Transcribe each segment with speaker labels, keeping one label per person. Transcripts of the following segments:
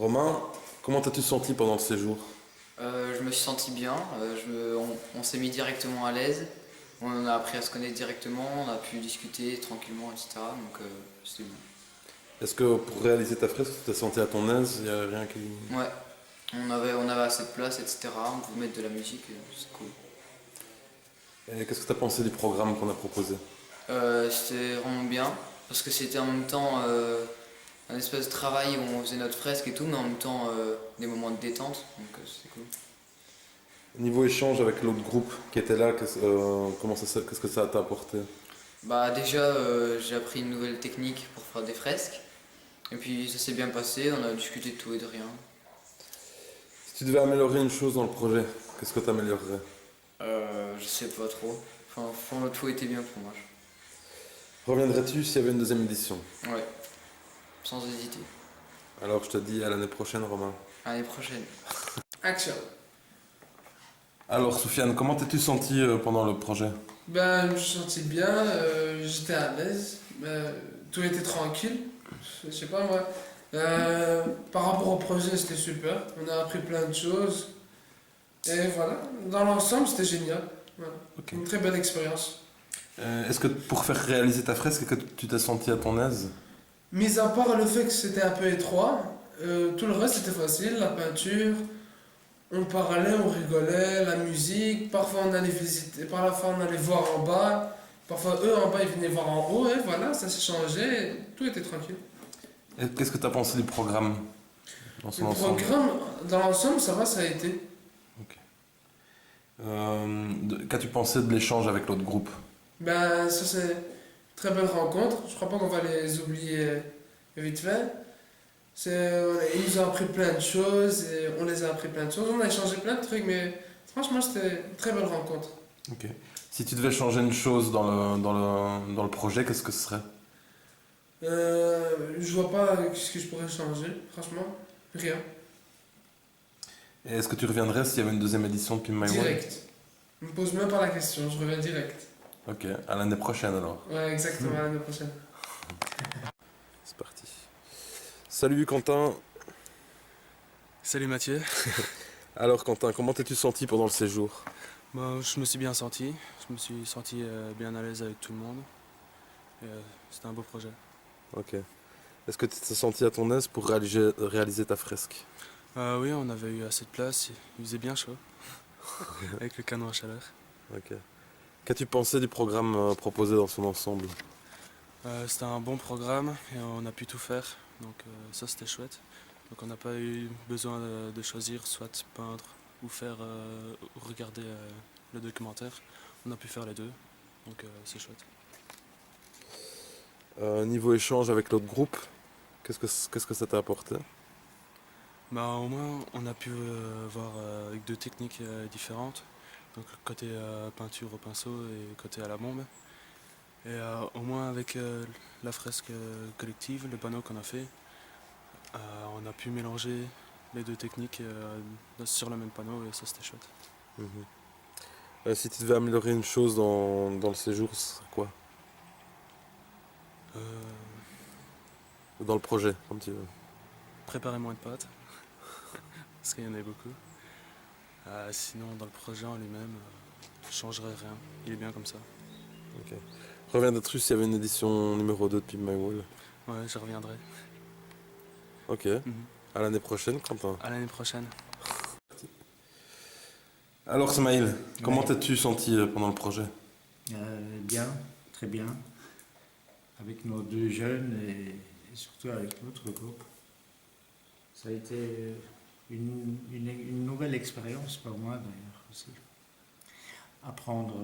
Speaker 1: Romain, comment t'as-tu senti pendant le séjour?
Speaker 2: Je me suis senti bien, on s'est mis directement à l'aise, on a appris à se connaître directement, on a pu discuter tranquillement, etc. Donc c'était bien.
Speaker 1: Est-ce que pour réaliser ta fresque, tu t'es senti à ton aise? Il n'y a rien qui...
Speaker 2: Ouais, on avait assez de place, etc. On pouvait mettre de la musique, c'est cool.
Speaker 1: Et qu'est-ce que t'as pensé du programme qu'on a proposé?
Speaker 2: C'était vraiment bien, parce que c'était en même temps un espèce de travail où on faisait notre fresque et tout, mais en même temps des moments de détente, donc c'était cool.
Speaker 1: Niveau échange avec l'autre groupe qui était là, qu'est-ce que ça t'a apporté?
Speaker 2: Bah déjà, j'ai appris une nouvelle technique pour faire des fresques. Et puis ça s'est bien passé, on a discuté de tout et de rien.
Speaker 1: Si tu devais améliorer une chose dans le projet, qu'est-ce que t'améliorerais?
Speaker 2: Je sais pas trop. Enfin, tout était bien pour moi.
Speaker 1: Reviendrais-tu s'il y avait une deuxième édition?
Speaker 2: Ouais, sans hésiter.
Speaker 1: Alors je te dis à l'année prochaine, Romain.
Speaker 2: À l'année prochaine.
Speaker 3: Action.
Speaker 1: Alors Soufiane, comment t'es-tu senti pendant le projet?
Speaker 3: Ben, je me suis senti bien, j'étais à l'aise, tout était tranquille. Je sais pas moi. Par rapport au projet, c'était super. On a appris plein de choses. Et voilà, dans l'ensemble, c'était génial. Voilà.
Speaker 1: Ok.
Speaker 3: Une très belle expérience.
Speaker 1: Est-ce que pour faire réaliser ta fresque, que tu t'es senti à ton aise?
Speaker 3: Mis à part le fait que c'était un peu étroit, tout le reste était facile. La peinture, on parlait, on rigolait, la musique. Parfois on allait visiter, parfois on allait voir en bas. Parfois eux en bas ils venaient voir en haut. Et voilà, ça s'est changé. Tout était tranquille.
Speaker 1: Et qu'est-ce que t'as pensé du programme dans son
Speaker 3: Le
Speaker 1: ensemble?
Speaker 3: programme, dans l'ensemble, ça va, ça a été.
Speaker 1: Ok. Qu'as-tu pensé de l'échange avec l'autre groupe?
Speaker 3: Ben, ça c'est une très belle rencontre. Je crois pas qu'on va les oublier vite fait. Voilà, ils nous ont appris plein de choses et on les a appris plein de choses. On a échangé plein de trucs, mais franchement, c'était une très belle rencontre.
Speaker 1: Ok. Si tu devais changer une chose dans le projet, qu'est-ce que ce serait?
Speaker 3: Je vois pas ce que je pourrais changer, franchement. Rien.
Speaker 1: Et est-ce que tu reviendrais s'il y avait une deuxième édition de Pin My World?
Speaker 3: Direct. Ne me pose même pas la question, je reviens direct.
Speaker 1: Ok, à l'année prochaine alors.
Speaker 3: Ouais, exactement, à l'année prochaine.
Speaker 1: C'est parti. Salut Quentin.
Speaker 4: Salut Mathieu.
Speaker 1: Alors Quentin, comment t'es-tu senti pendant le séjour?
Speaker 4: Je me suis bien senti. Je me suis senti bien à l'aise avec tout le monde. Et, c'était un beau projet.
Speaker 1: Ok. Est-ce que tu t'es senti à ton aise pour réaliser ta fresque?
Speaker 4: Oui, on avait eu assez de place. Il faisait bien chaud. Avec le canon à chaleur.
Speaker 1: Ok. Qu'as-tu pensé du programme proposé dans son ensemble?
Speaker 4: C'était un bon programme et on a pu tout faire. Donc ça c'était chouette. Donc on n'a pas eu besoin de choisir soit peindre ou faire ou regarder le documentaire. On a pu faire les deux. Donc c'est chouette.
Speaker 1: Niveau échange avec l'autre groupe, qu'est-ce que ça t'a apporté?
Speaker 4: Au moins, on a pu voir avec deux techniques différentes. Donc côté peinture au pinceau et côté à la bombe. Et au moins avec la fresque collective, le panneau qu'on a fait, on a pu mélanger les deux techniques sur le même panneau et ça c'était chouette.
Speaker 1: Mhm. Si tu devais améliorer une chose dans le séjour, ce serait quoi?
Speaker 4: Euh,
Speaker 1: Ou dans le projet, comme tu veux.
Speaker 4: Préparer moins de pâtes, parce qu'il y en avait beaucoup. Sinon dans le projet en lui-même, je changerais rien. Il est bien comme ça.
Speaker 1: Ok. Reviens d'être s'il y avait une édition numéro 2 de Pimp My Wall.
Speaker 4: Ouais, je reviendrai.
Speaker 1: Ok.
Speaker 4: Mhm.
Speaker 1: À l'année prochaine, Quentin.
Speaker 4: À l'année prochaine.
Speaker 1: Alors, Smaïl, comment
Speaker 5: Ouais.
Speaker 1: t'as-tu senti pendant le projet?
Speaker 5: Bien, très bien, avec nos deux jeunes et surtout avec l'autre groupe. Ça a été une nouvelle expérience pour moi d'ailleurs aussi. Apprendre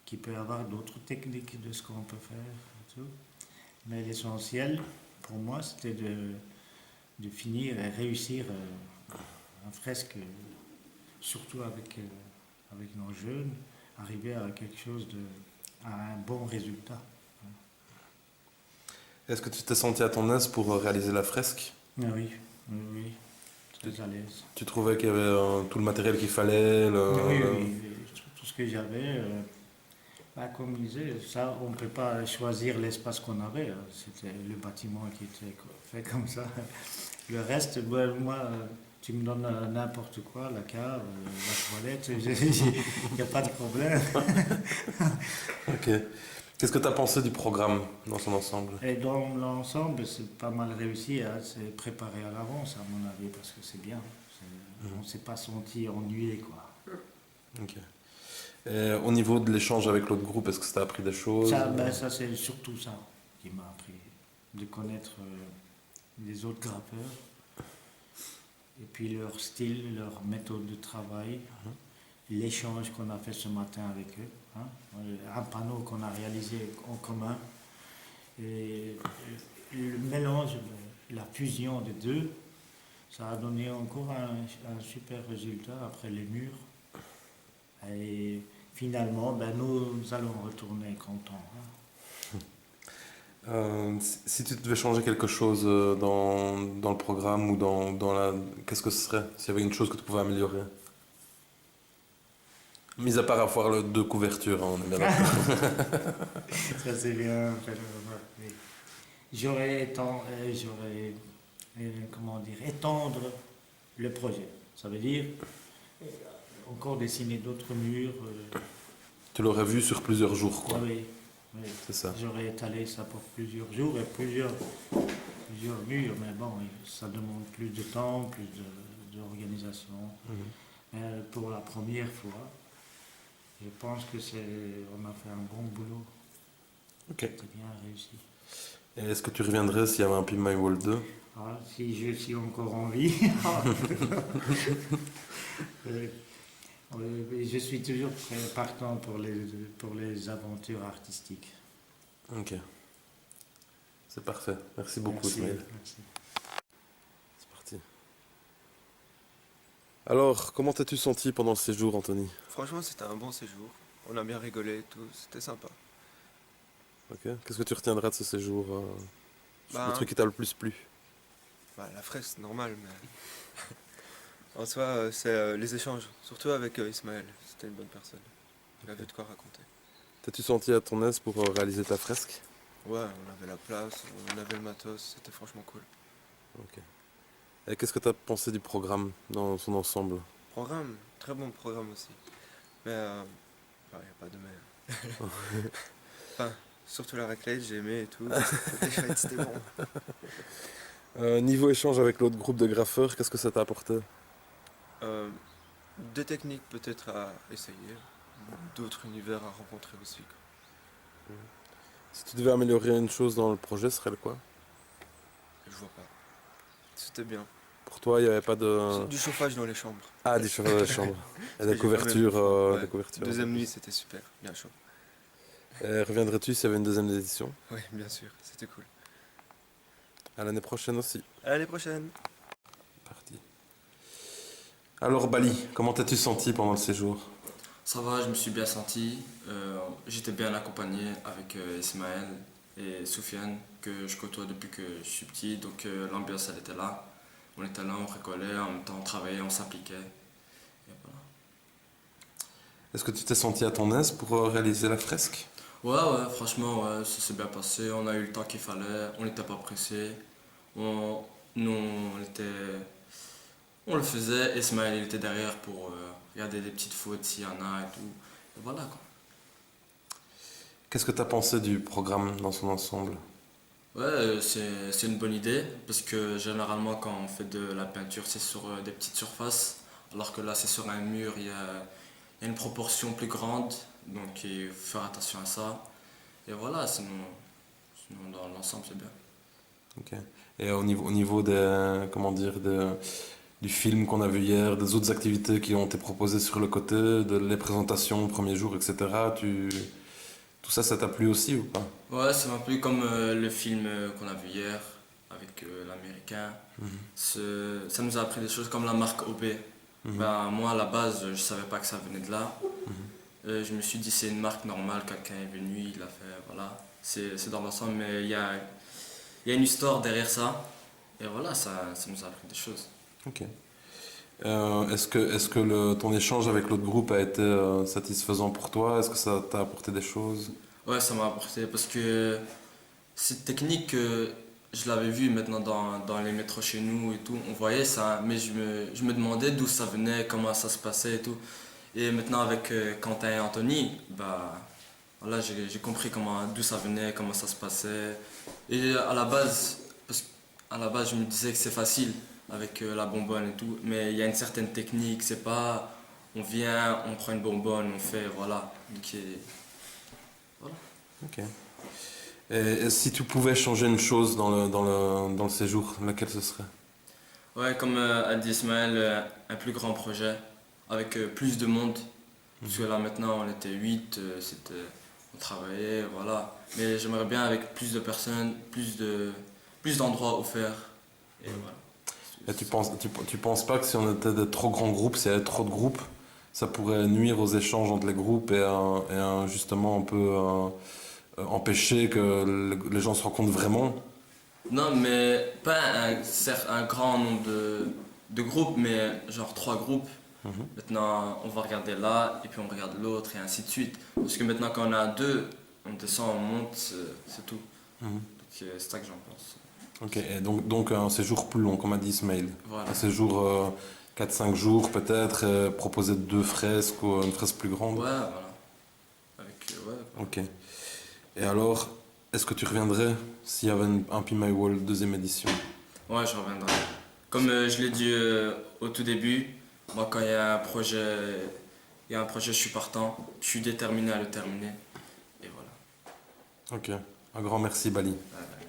Speaker 5: qu'il peut y avoir d'autres techniques de ce qu'on peut faire et tout. Mais l'essentiel pour moi c'était de finir et réussir un fresque, surtout avec nos jeunes, arriver à quelque chose à un bon résultat.
Speaker 1: Est-ce que tu t'es senti à ton aise pour réaliser la fresque?
Speaker 5: Ah oui, oui, oui, très à l'aise.
Speaker 1: Tu trouvais qu'il y avait tout le matériel qu'il fallait
Speaker 5: Oui, oui, tout ce que j'avais, comme je disais, ça, on ne peut pas choisir l'espace qu'on avait. C'était le bâtiment qui était fait comme ça. Le reste, moi, tu me donnes n'importe quoi, la cave, la toilette, il n'y a pas de problème.
Speaker 1: Ok. Qu'est-ce que tu as pensé du programme dans son ensemble?
Speaker 5: Et dans l'ensemble, c'est pas mal réussi, hein, c'est préparé à l'avance, à mon avis, parce que c'est bien. On ne s'est pas senti ennuyé, quoi.
Speaker 1: Ok. Et au niveau de l'échange avec l'autre groupe, est-ce que ça t'a appris des choses?
Speaker 5: Ça c'est surtout ça qui m'a appris, de connaître les autres grappeurs, et puis leur style, leur méthode de travail, l'échange qu'on a fait ce matin avec eux, hein, un panneau qu'on a réalisé en commun, et le mélange, la fusion des deux, ça a donné encore un super résultat après les murs. Et finalement, nous allons retourner contents.
Speaker 1: Si tu devais changer quelque chose dans le programme ou dans la... Qu'est-ce que ce serait s'il y avait une chose que tu pouvais améliorer? Mis à part avoir le deux couvertures, hein, on est bien d'accord.
Speaker 5: Ça c'est bien. Oui. Comment dire, étendre le projet. Ça veut dire encore dessiner d'autres murs.
Speaker 1: Tu l'aurais vu sur plusieurs jours, quoi.
Speaker 5: Oui, oui.
Speaker 1: C'est ça.
Speaker 5: J'aurais étalé ça pour plusieurs jours et plusieurs murs, mais bon, ça demande plus de temps, plus d'organisation. Mais pour la première fois, je pense que on a fait un bon boulot.
Speaker 1: Ok.
Speaker 5: C'est bien réussi.
Speaker 1: Et est-ce que tu reviendrais s'il y avait un Pimp My World 2?
Speaker 5: Ah, si je suis encore en vie. Je suis toujours très partant pour les aventures artistiques.
Speaker 1: Ok. C'est parfait. Merci beaucoup,
Speaker 5: Merci,
Speaker 1: Ismaël.
Speaker 5: merci.
Speaker 1: C'est parti. Alors, comment t'es-tu senti pendant ce séjour, Anthony?
Speaker 6: Franchement, c'était un bon séjour. On a bien rigolé et tout, c'était sympa.
Speaker 1: Ok. Qu'est-ce que tu retiendras de ce séjour? Le truc qui t'a le plus plu?
Speaker 6: La fraise, c'est normal, mais en soi, c'est les échanges, surtout avec Ismaël. C'était une bonne personne. Il avait de quoi raconter.
Speaker 1: T'es-tu senti à ton aise pour réaliser ta fresque?
Speaker 6: Ouais, on avait la place, on avait le matos, c'était franchement cool.
Speaker 1: Ok. Et qu'est-ce que t'as pensé du programme dans son ensemble?
Speaker 6: Programme, très bon programme aussi. Mais, il n'y a pas de mais. Enfin, surtout la raclette, j'ai aimé et tout. C'était chouette, c'était bon.
Speaker 1: Niveau échange avec l'autre groupe de graffeurs, qu'est-ce que ça t'a apporté?
Speaker 6: Deux techniques peut-être à essayer, d'autres univers à rencontrer aussi, quoi.
Speaker 1: Si tu devais améliorer une chose dans le projet, ce serait le quoi?
Speaker 6: Je vois pas. C'était bien.
Speaker 1: Pour toi, il n'y avait pas de...
Speaker 6: Du chauffage dans les chambres.
Speaker 1: Ah, des chauffeurs dans la chambre. Et des
Speaker 6: J'ai quand même
Speaker 1: couvertures.
Speaker 6: ouais.
Speaker 1: Des couvertures.
Speaker 6: Deuxième nuit, c'était super, bien chaud.
Speaker 1: Et reviendrais-tu s'il y avait une deuxième édition?
Speaker 6: Oui, bien sûr, c'était cool.
Speaker 1: À l'année prochaine aussi.
Speaker 6: À l'année prochaine.
Speaker 1: Parti. Alors, Bali, comment t'as-tu senti pendant le séjour?
Speaker 7: Ça va, je me suis bien senti. J'étais bien accompagné avec Ismaël et Soufiane, que je côtoie depuis que je suis petit. Donc l'ambiance, elle était là. On était là, on rigolait, en même temps on travaillait, on s'appliquait. Et voilà.
Speaker 1: Est-ce que tu t'es senti à ton aise pour réaliser la fresque?
Speaker 7: Ouais, franchement, ouais, ça s'est bien passé. On a eu le temps qu'il fallait, on n'était pas pressé. On le faisait. Ismaël, il était derrière pour regarder des petites fautes s'il y en a et tout. Et voilà quoi.
Speaker 1: Qu'est-ce que tu as pensé du programme dans son ensemble?
Speaker 7: Ouais, c'est une bonne idée parce que généralement quand on fait de la peinture c'est sur des petites surfaces alors que là c'est sur un mur, il y a une proportion plus grande donc il faut faire attention à ça et voilà, sinon dans l'ensemble c'est bien.
Speaker 1: Ok. Et au niveau des, comment dire, du film qu'on a vu hier, des autres activités qui ont été proposées sur le côté, les présentations, le premier jour, etc. Tout ça, ça t'a plu aussi ou pas?
Speaker 7: Ouais, ça m'a plu comme le film qu'on a vu hier avec l'américain. Ça nous a appris des choses comme la marque OB. Ben, moi à la base je savais pas que ça venait de là. Je me suis dit c'est une marque normale, quelqu'un est venu, il l'a fait, voilà. C'est dans l'ensemble mais il y a une histoire derrière ça. Et voilà, ça nous a appris des choses.
Speaker 1: Ok. Est-ce que ton échange avec l'autre groupe a été satisfaisant pour toi? Est-ce que ça t'a apporté des choses?
Speaker 7: Ouais, ça m'a apporté parce que cette technique, je l'avais vu maintenant dans les métros chez nous et tout, on voyait ça, mais je me demandais d'où ça venait, comment ça se passait et tout. Et maintenant avec Quentin et Anthony, bah voilà, j'ai compris d'où ça venait, comment ça se passait. Et à la base, à la base je me disais que c'est facile avec la bonbonne et tout, mais il y a une certaine technique, c'est pas on vient, on prend une bonbonne, on fait, voilà. Donc, voilà.
Speaker 1: Ok. Et si tu pouvais changer une chose dans le séjour, laquelle ce serait?
Speaker 7: Ouais, comme a dit Ismaël, un plus grand projet avec plus de monde. Parce que là maintenant on était 8, on travaillait, voilà. Mais j'aimerais bien avec plus de personnes, plus d'endroits offerts. Et voilà.
Speaker 1: Et tu penses pas que si on était de trop grands groupes, s'il y avait trop de groupes, ça pourrait nuire aux échanges entre les groupes et justement un peu empêcher que les gens se rencontrent vraiment?
Speaker 7: Non, mais pas certes, un grand nombre de groupes, mais genre 3 groupes. Maintenant, on va regarder là, et puis on regarde l'autre, et ainsi de suite. Parce que maintenant, quand on a 2, on descend, on monte, c'est tout. Donc, c'est ça que j'en pense.
Speaker 1: Ok, et donc un séjour plus long, comme a dit Ismail.
Speaker 7: Voilà.
Speaker 1: Un séjour 4-5 jours peut-être, proposer 2 fresques ou une fresque plus grande.
Speaker 7: Ouais, voilà. Ouais.
Speaker 1: Ok. Et alors, est-ce que tu reviendrais s'il y avait un Be My World deuxième édition?
Speaker 7: Ouais, je reviendrai. Comme je l'ai dit au tout début, moi quand il y a un projet, je suis partant, je suis déterminé à le terminer. Et voilà.
Speaker 1: Ok. Un grand merci, Bali.
Speaker 7: Ouais, ouais.